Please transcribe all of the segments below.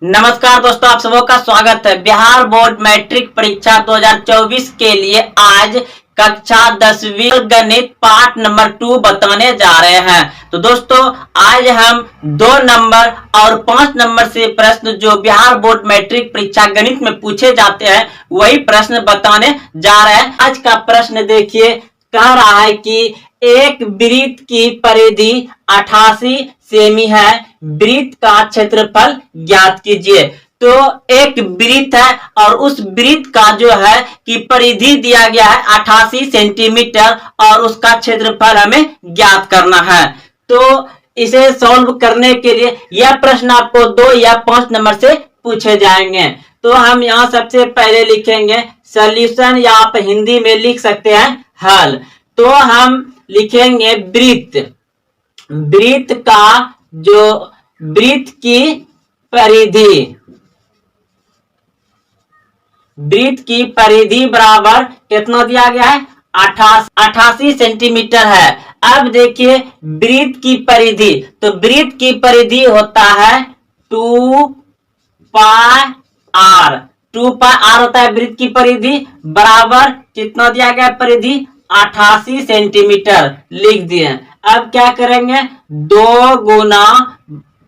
नमस्कार दोस्तों, आप सबों का स्वागत है। बिहार बोर्ड मैट्रिक परीक्षा 2024 के लिए आज कक्षा 10वीं गणित पाठ नंबर 2 बताने जा रहे हैं। तो दोस्तों, आज हम 2 नंबर और 5 नंबर से प्रश्न जो बिहार बोर्ड मैट्रिक परीक्षा गणित में पूछे जाते हैं वही प्रश्न बताने जा रहे हैं। आज का प्रश्न देखिए, कह रहा है कि एक वृत्त की परिधि 88 सेमी है, वृत्त का क्षेत्रफल ज्ञात कीजिए। तो एक वृत्त है और उस वृत्त का जो है कि परिधि दिया गया है 88 सेंटीमीटर और उसका क्षेत्रफल हमें ज्ञात करना है। तो इसे सॉल्व करने के लिए यह प्रश्न आपको 2 या 5 नंबर से पूछे जाएंगे। तो हम यहाँ सबसे पहले लिखेंगे सॉल्यूशन, या आप हिंदी में लिख सकते हैं हल। तो हम लिखेंगे वृत्त, वृत्त का जो वृत्त की परिधि, वृत्त की परिधि बराबर कितना दिया गया है 88 सेंटीमीटर है। अब देखिए वृत्त की परिधि, तो वृत्त की परिधि होता है 2 पाई आर, 2 पाई आर होता है वृत्त की परिधि, बराबर कितना दिया गया परिधि 88 सेंटीमीटर लिख दिए। अब क्या करेंगे 2 गुना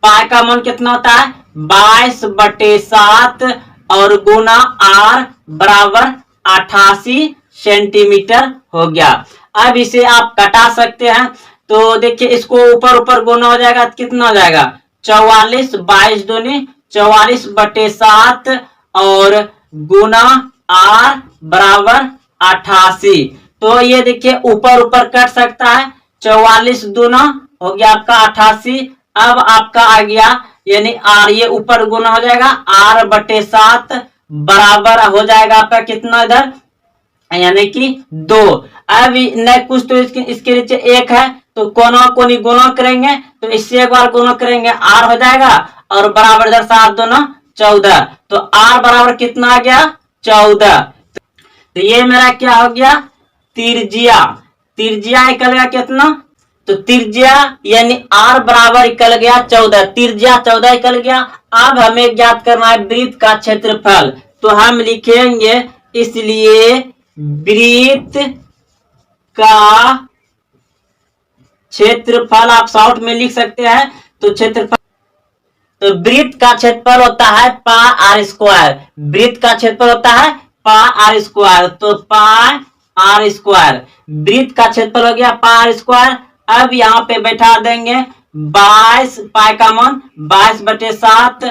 पाई का मान कितना होता है 22/7 और गुना आर बराबर 88 सेंटीमीटर हो गया। अब इसे आप कटा सकते हैं। तो देखिए इसको ऊपर ऊपर गुना हो जाएगा, कितना हो जाएगा 44, 22 दूनी 44/7 और गुना आर बराबर 88। तो ये देखिए ऊपर ऊपर कट सकता है, 44 दूना हो गया आपका 88। अब आपका आ गया यानी आर, ये ऊपर गुना हो जाएगा r/7 बराबर हो जाएगा आपका कितना इधर यानी कि 2। अब न कुछ तो इसके नीचे 1 है तो कोना कोनी गुना करेंगे, तो इससे एक बार गुना करेंगे r हो जाएगा और बराबर इधर 7 दूना 14। तो r बराबर कितना आ गया 14। तो ये मेरा क्या हो गया त्रिज्या, त्रिज्या निकल गया कितना, तो त्रिज्या यानी r बराबर निकल गया 14, त्रिज्या 14 निकल गया। अब हमें ज्ञात करना है वृत्त का क्षेत्रफल। तो हम लिखेंगे इसलिए वृत्त का क्षेत्रफल आप शॉर्ट में लिख सकते हैं। तो क्षेत्रफल, तो वृत्त का क्षेत्रफल होता है पाई आर स्क्वायर, वृत्त का क्षेत्रफल होता है पाई आर स्क्वायर। तो पाई आर स्क्वायर, वृत्त का क्षेत्रफल हो गया पाई आर स्क्वायर। अब यहाँ पे बैठा देंगे 22 पाई का मान 22/7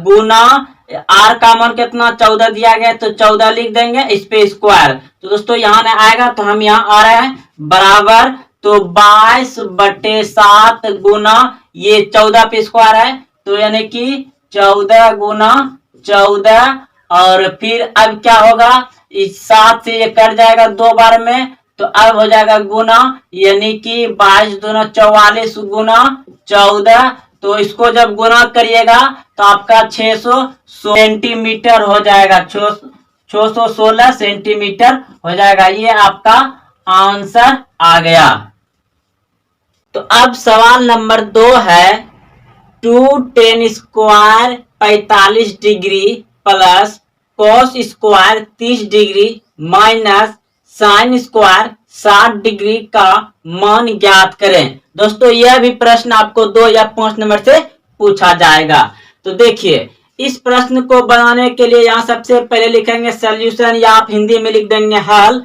गुना आर का मान कितना 14 दिया गया, तो 14 लिख देंगे इस पे स्क्वायर। तो दोस्तों यहाँ नहीं आएगा तो हम यहाँ आ रहे हैं बराबर, तो 22/7 गुना ये 14 पे स्क्वायर है, तो यानी कि 14 गुना 14। और फिर अब क्या होगा इस 7 से ये कट जाएगा 2 बार में, तो अब हो जाएगा गुना यानी कि 22 दूना 44 गुना 14। तो इसको जब गुना करिएगा तो आपका 600 सेंटीमीटर हो जाएगा, 616 सेंटीमीटर हो जाएगा। ये आपका आंसर आ गया। तो अब सवाल नंबर 2 है 2 tan square 45 degree plus cos square 30 degree minus sine square 60 degree का मान ज्ञात करें। दोस्तों यह भी प्रश्न आपको 2 या 5 नंबर से पूछा जाएगा। तो देखिए इस प्रश्न को बनाने के लिए यहाँ सबसे पहले लिखेंगे सॉल्यूशन, या आप हिंदी में लिख देंगे हल।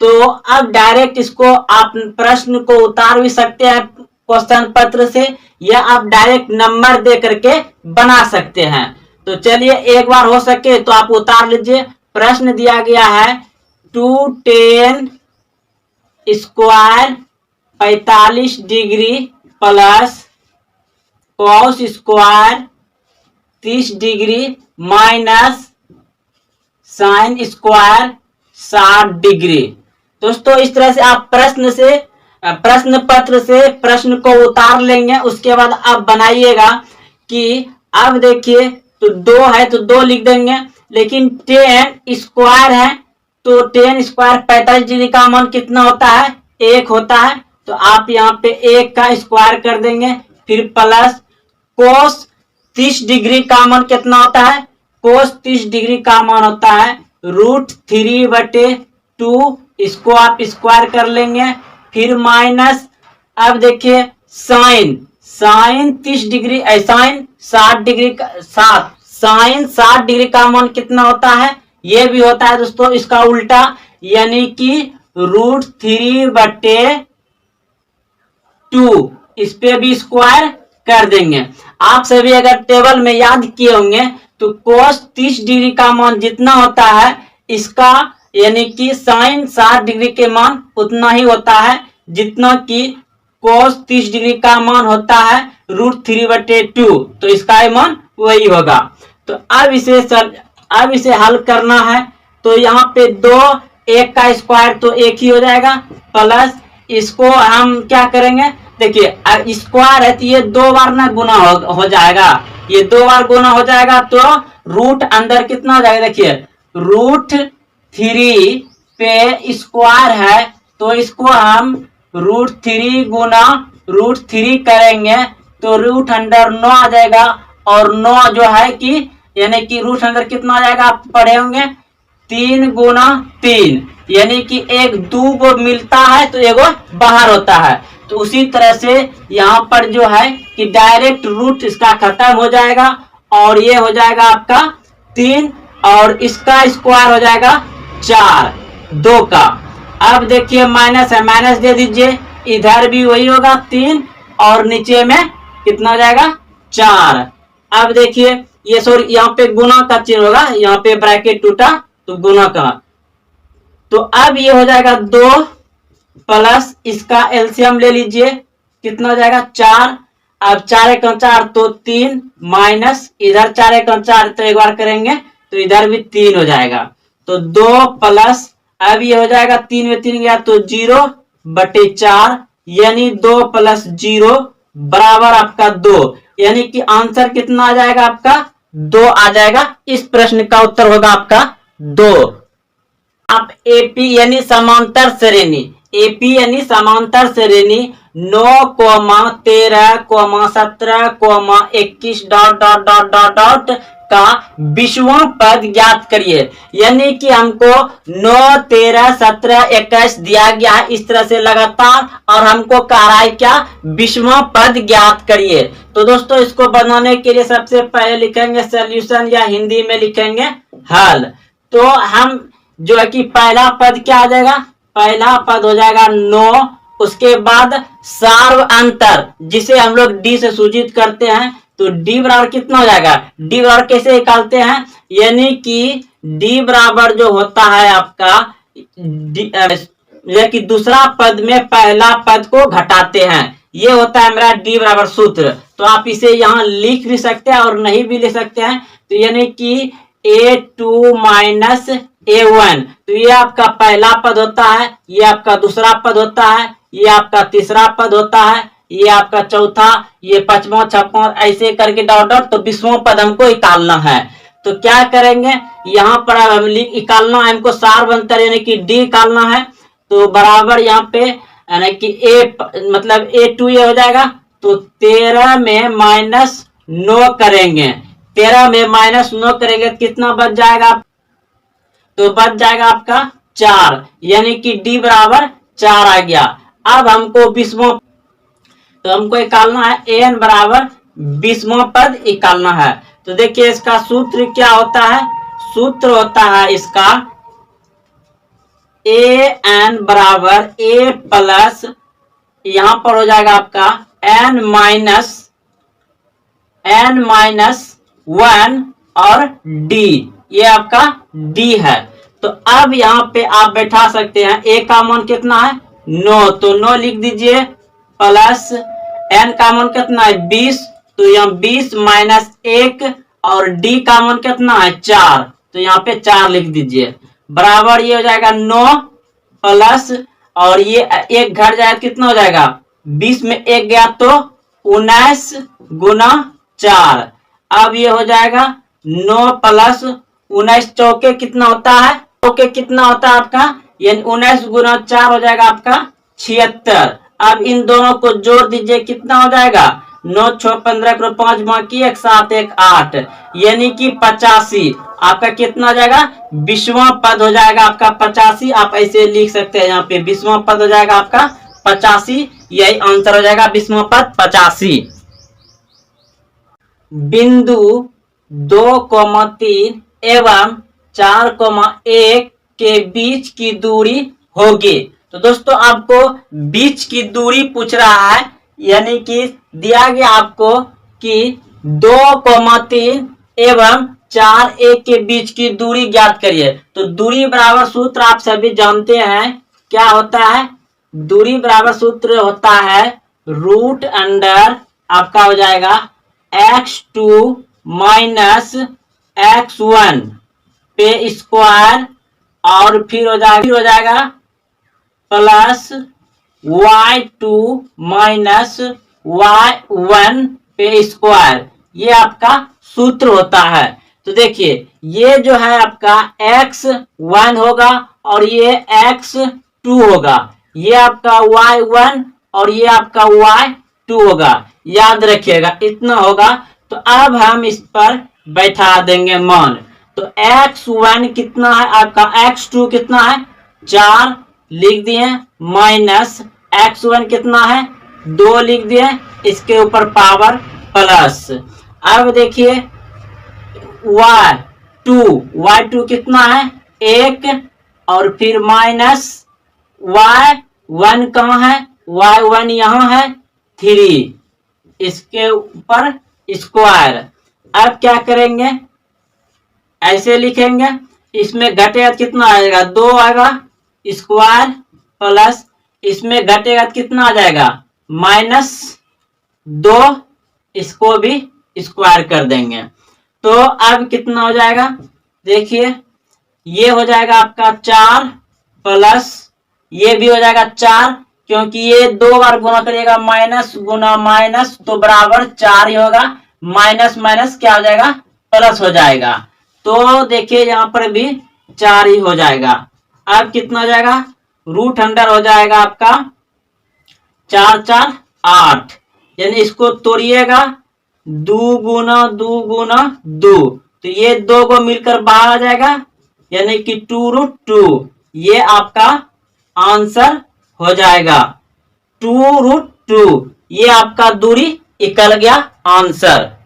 तो अब डायरेक्ट इसको आप प्रश्न को उतार भी सकते हैं क्वेश्चन पत्र से, या आप डायरेक्ट नंबर दे करके बना सकते हैं। तो चलिए एक बार हो सके तो आप उतार लीजिए। प्रश्न दिया गया है 2 tan square 45 degree plus cos square 30 degree minus sine square 60 degree. दोस्तों इस तरह से आप प्रश्न पत्र से प्रश्न को उतार लेंगे। उसके बाद आप बनाइएगा कि अब देखिए तो 2 है तो 2 लिख देंगे, लेकिन tan स्क्वायर है तो tan स्क्वायर 45 डिग्री का मान कितना होता है 1 होता है। तो आप यहाँ पे 1 का स्क्वायर कर देंगे, फिर प्लस कोस 30 डिग्री का मान कितना होता है? कोस 30 डिग्री का मान होता है √3/2। इसको आप स्क्वायर कर लेंगे, फिर माइनस, अब देखिए sine 30 degree, sine 60 degree sine 60 degree का मान कितना होता है? ये भी होता है दोस्तों इसका उल्टा, यानी कि √3/2। इस पे भी स्क्वायर कर देंगे। आप सभी अगर टेबल में याद किए होंगे तो कोस 30 डिग्री का मान जितना होता है इसका, यानी कि साइन 60 डिग्री के मान उतना ही होता है जितना कि कोस 30 डिग्री का मान होता है √3/2। तो इसका मान वही होगा। तो अब इसे हल करना है। तो यहाँ पे 2, 1 का स्क्वायर तो 1 ही हो जाएगा, प्लस इसको हम क्या करेंगे, देखिए स्क्वायर है तो ये 2 बार ना गुना हो जाएगा, ये 2 बार गुना हो जाएगा तो रूट अंदर कितना हो जाएगा, देखिए √3 पे स्क्वायर है तो इसको हम √3 गुना √3 करेंगे तो रूट अंदर 9 आ जाएगा, और 9 जो है कि यानी कि रूट अंदर कितना आ जाएगा आप पढ़े होंगे, 3 गुना 3, यानी कि एक 2 को मिलता है तो एगो बाहर होता है। तो उसी तरह से यहाँ पर जो है कि डायरेक्ट रूट इसका खत्म हो जाएगा और ये हो जाएगा आपका 3 और इसका स्क्वायर हो जाएगा 4, 2 का। अब देखिए माइनस है, माइनस दे दीजिए, इधर भी वही होगा 3 और नीचे में कितना हो जाएगा 4। अब देखिए ये सॉरी यहाँ पे गुना का चिन्ह होगा, यहाँ पे ब्रैकेट टूटा तो गुना का, तो अब ये हो जाएगा 2 प्लस इसका एलसीएम ले लीजिए, कितना हो जाएगा 4। अब 4 × 4 तो 3 माइनस इधर 4 × 4 तो एक बार करेंगे तो इधर भी 3 हो जाएगा, तो 2 प्लस अब ये हो जाएगा 3 में 3 गया तो 0/4, यानी 2 + 0 बराबर आपका 2, यानी कि आंसर कितना आ जाएगा आपका 2 आ जाएगा। इस प्रश्न का उत्तर होगा आपका 2। आप एपी यानी समांतर श्रेणी, एपी यानी समांतर श्रेणी 9, 13, 17, 21 ... का 20वां पद ज्ञात करिए। यानी कि हमको 9, 13, 17, 21 दिया गया है इस तरह से लगातार, और हमको कह रहा है क्या 20वां पद ज्ञात करिए। तो दोस्तों इसको बनाने के लिए सबसे पहले लिखेंगे सॉल्यूशन, या हिंदी में लिखेंगे हल। तो हम जो है कि पहला पद क्या आ जाएगा, पहला पद हो जाएगा 9, उसके बाद सार्व अंतर जिसे हम लोग डी से सूचित करते हैं, तो डी बराबर कितना हो जाएगा, डी बराबर कैसे निकालते हैं, यानी कि डी बराबर जो होता है आपका कि दूसरा पद में पहला पद को घटाते हैं, ये होता है मेरा डी बराबर सूत्र। तो आप इसे यहाँ लिख भी सकते हैं और नहीं भी ले सकते हैं। तो यानी कि A2 - A1, तो ये आपका पहला पद होता है, ये आपका दूसरा पद होता है, ये आपका तीसरा पद होता है, ये आपका चौथा, ये 5वां, 6वां, ऐसे करके डॉट डॉट, तो 20वां पद हमको निकालना है। तो क्या करेंगे, यहाँ पर हम निकालना है हमको सार्व अंतर यानी कि डी निकालना है। तो बराबर यहाँ पे यानी कि ए मतलब A2 ये हो जाएगा, तो 13 में -9 करेंगे, 13 में -9 करेंगे कितना बच जाएगा, तो बच जाएगा आपका 4, यानी कि डी बराबर 4 आ गया। अब हमको 20वां, तो हमको निकालना है एन बराबर 20वां पद निकालना है। तो देखिए इसका सूत्र क्या होता है, सूत्र होता है इसका एन बराबर ए प्लस यहां पर हो जाएगा आपका n माइनस 1 और d, ये आपका d है। तो अब यहाँ पे आप बैठा सकते हैं, a का मान कितना है 9, तो 9 लिख दीजिए, प्लस n का मान कितना है 20, तो यहाँ 20 माइनस 1 और d का मान कितना है 4, तो यहाँ पे 4 लिख दीजिए, बराबर ये हो जाएगा 9 प्लस और ये एक घट जाएगा कितना हो जाएगा 20 में 1 गया तो 19 गुना 4। अब ये हो जाएगा 9 प्लस 19 चौके कितना होता है, चौके कितना होता है आपका, यानी 19 गुना 4 हो जाएगा आपका 76। अब इन दोनों को जोड़ दीजिए कितना हो जाएगा 9 6 15 करो 5 बाकी 1 7 1 8 यानी कि 85। आपका कितना हो जाएगा? 20वां पद हो जाएगा आपका 85। आप ऐसे लिख सकते हैं यहाँ पे 20वां पद हो जाएगा आपका 85। यही आंसर हो जाएगा 20वां पद 85। बिंदु 2,3 एवं 4,1 के बीच की दूरी होगी। तो दोस्तों आपको बीच की दूरी पूछ रहा है, यानी कि दिया गया आपको कि 2,3 एवं 4,1 के बीच की दूरी ज्ञात करिए। तो दूरी बराबर सूत्र आप सभी जानते हैं, क्या होता है? दूरी बराबर सूत्र होता है रूट अंडर आपका हो जाएगा x2 माइनस x1 पे स्क्वायर और फिर हो जाएगा प्लस y2 माइनस y1 पे स्क्वायर। ये आपका सूत्र होता है। तो देखिए ये जो है आपका x1 होगा और ये x2 होगा, ये आपका y1 और ये आपका y2 होगा। याद रखिएगा इतना होगा। तो अब हम इस पर बैठा देंगे मान। तो x1 कितना है आपका, x2 कितना है 4 लिख दिए, माइनस x1 कितना है 2 लिख दिए, इसके ऊपर पावर प्लस। अब देखिए y2 कितना है 1 और फिर माइनस y1 कहाँ है, y1 यहाँ है 3, इसके ऊपर स्क्वायर। अब क्या करेंगे, ऐसे लिखेंगे, इसमें घटेगा कितना आएगा 2 आएगा स्क्वायर प्लस इसमें घटेगा कितना आ जाएगा -2, इसको भी स्क्वायर कर देंगे। तो अब कितना हो जाएगा, देखिए ये हो जाएगा आपका 4 प्लस ये भी हो जाएगा 4, क्योंकि ये 2 बार गुना करिएगा माइनस गुना माइनस तो बराबर 4 ही होगा, माइनस माइनस क्या हो जाएगा प्लस हो जाएगा। तो देखिए यहाँ पर भी 4 ही हो जाएगा। अब कितना हो जाएगा, रूट अंडर हो जाएगा आपका 4 4 8, यानी इसको तोड़िएगा 2 गुना 2 गुना 2, तो ये 2 को मिलकर बाहर आ जाएगा, यानी कि 2√2। ये आपका आंसर हो जाएगा 2√2। ये आपका दूरी निकल गया आंसर।